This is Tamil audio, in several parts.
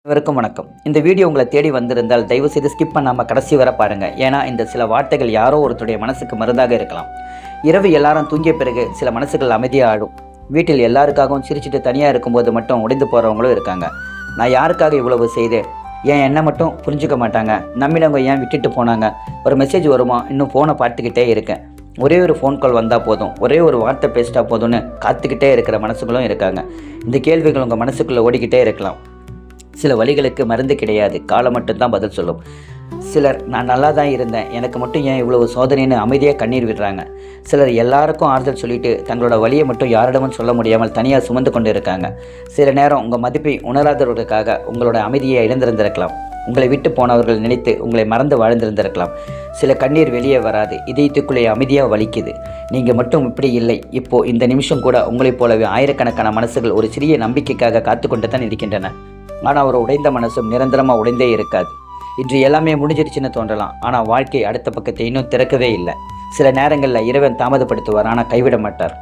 அனைவருக்கும் வணக்கம். இந்த வீடியோ உங்களை தேடி வந்திருந்தால் தயவு செய்து ஸ்கிப் பண்ணாமல் கடைசி வரை பாருங்கள். ஏன்னா இந்த சில வார்த்தைகள் யாரோ ஒருத்தருடைய மனசுக்கு மருந்தாக இருக்கலாம். இரவு எல்லாரும் தூங்கிய பிறகு சில மனசுகள் அமைதியாக ஆடும். வீட்டில் எல்லாருக்காகவும் சிரிச்சுட்டு தனியாக இருக்கும்போது மட்டும் உடைந்து போகிறவங்களும் இருக்காங்க. நான் யாருக்காக இவ்வளவு செய்தேன், ஏன் என்ன மட்டும் புரிஞ்சுக்க மாட்டாங்க, நம்பினவங்க ஏன் விட்டுட்டு போனாங்க, ஒரு மெசேஜ் வருமா, இன்னும் ஃபோனை பார்த்துக்கிட்டே இருக்கேன், ஒரே ஒரு ஃபோன் கால் வந்தால் போதும், ஒரே ஒரு வார்த்தை பேசிட்டா போதும்னு காத்துக்கிட்டே இருக்கிற மனசுகளும் இருக்காங்க. இந்த கேள்விகள் உங்கள் மனசுக்குள்ளே ஓடிக்கிட்டே இருக்கலாம். சில வழிகளுக்கு மருந்து கிடையாது, காலம் மட்டும்தான் பதில் சொல்லும். சிலர் நான் நல்லா தான் இருந்தேன், எனக்கு மட்டும் ஏன் இவ்வளவு சோதனைன்னு அமைதியாக கண்ணீர் விடுறாங்க. சிலர் எல்லாருக்கும் ஆறுதல் சொல்லிட்டு தங்களோட வழியை மட்டும் யாரிடமும் சொல்ல முடியாமல் தனியாக சுமந்து கொண்டு இருக்காங்க. சில நேரம் உங்கள் மதிப்பை உணராதவர்களுக்காக உங்களோட அமைதியை இழந்திருந்திருக்கலாம். உங்களை விட்டு போனவர்கள் நினைத்து உங்களை மறந்து வாழ்ந்திருந்திருக்கலாம். சில கண்ணீர் வெளியே வராது, இதயத்துக்குள்ளே அமைதியாக வலிக்குது. நீங்கள் மட்டும் இப்படி இல்லை. இப்போது இந்த நிமிஷம் கூட உங்களைப் போலவே ஆயிரக்கணக்கான மனசுகள் ஒரு சிறிய நம்பிக்கைக்காக காத்து கொண்டு தான் இருக்கின்றன. ஆனால் ஒரு உடைந்த மனசும் நிரந்தரமாக உடைந்தே இருக்காது. இன்று எல்லாமே முடிஞ்சிருச்சுன்னு தோன்றலாம், ஆனால் வாழ்க்கை அடுத்த பக்கத்தை இன்னும் திறக்கவே இல்லை. சில நேரங்களில் இறைவன் தாமதப்படுத்துவார், ஆனால் கைவிட மாட்டார்.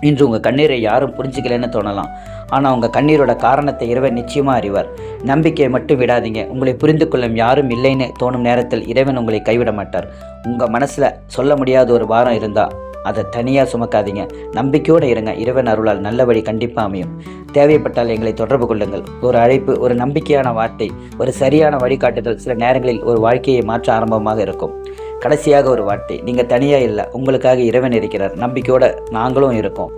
இன்று உங்கள் கண்ணீரை யாரும் புரிஞ்சுக்கலன்னு தோணலாம், ஆனால் உங்கள் கண்ணீரோட காரணத்தை இறைவன் நிச்சயமாக அறிவார். நம்பிக்கையை மட்டும் விடாதீங்க. உங்களை புரிந்து கொள்ளும் யாரும் இல்லைன்னு தோணும் நேரத்தில் இறைவன் உங்களை கைவிட மாட்டார். உங்கள் மனசில் சொல்ல முடியாத ஒரு பாரம் இருந்தால் அதை தனியாக சுமக்காதீங்க. நம்பிக்கையோடு இருங்க. இறைவன் அருளால் நல்ல வழி கண்டிப்பாக அமையும். தேவைப்பட்டால் எங்களை தொடர்பு கொள்ளுங்கள். ஒரு அழைப்பு, ஒரு நம்பிக்கையான வார்த்தை, ஒரு சரியான வழிகாட்டுதல் சில நேரங்களில் ஒரு வாழ்க்கையை மாற்ற ஆரம்பமாக இருக்கும். கடைசியாக ஒரு வார்த்தை, நீங்கள் தனியாக இல்லை, உங்களுக்காக இறைவன் இருக்கிறார். நம்பிக்கையோடு நாங்களும் இருக்கோம்.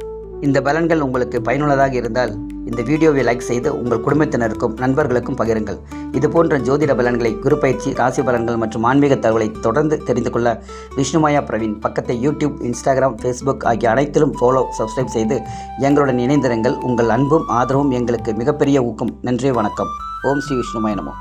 இந்த பலன்கள் உங்களுக்கு பயனுள்ளதாக இருந்தால் இந்த வீடியோவை லைக் செய்து உங்கள் குடும்பத்தினருக்கும் நண்பர்களுக்கும் பகிருங்கள். இது போன்ற ஜோதிட பலன்களை, குரு பயிற்சி, ராசி பலன்கள் மற்றும் ஆன்மீக தகவலை தொடர்ந்து தெரிந்து கொள்ள விஷ்ணுமாயா பிரவீன் பக்கத்தை யூடியூப், இன்ஸ்டாகிராம், ஃபேஸ்புக் ஆகிய அனைத்திலும் சப்ஸ்கிரைப் செய்து எங்களுடன் இணைந்திருங்கள். உங்கள் அன்பும் ஆதரவும் எங்களுக்கு மிகப்பெரிய ஊக்கம். நன்றி, வணக்கம். ஓம் ஸ்ரீ விஷ்ணுமாய நமோ.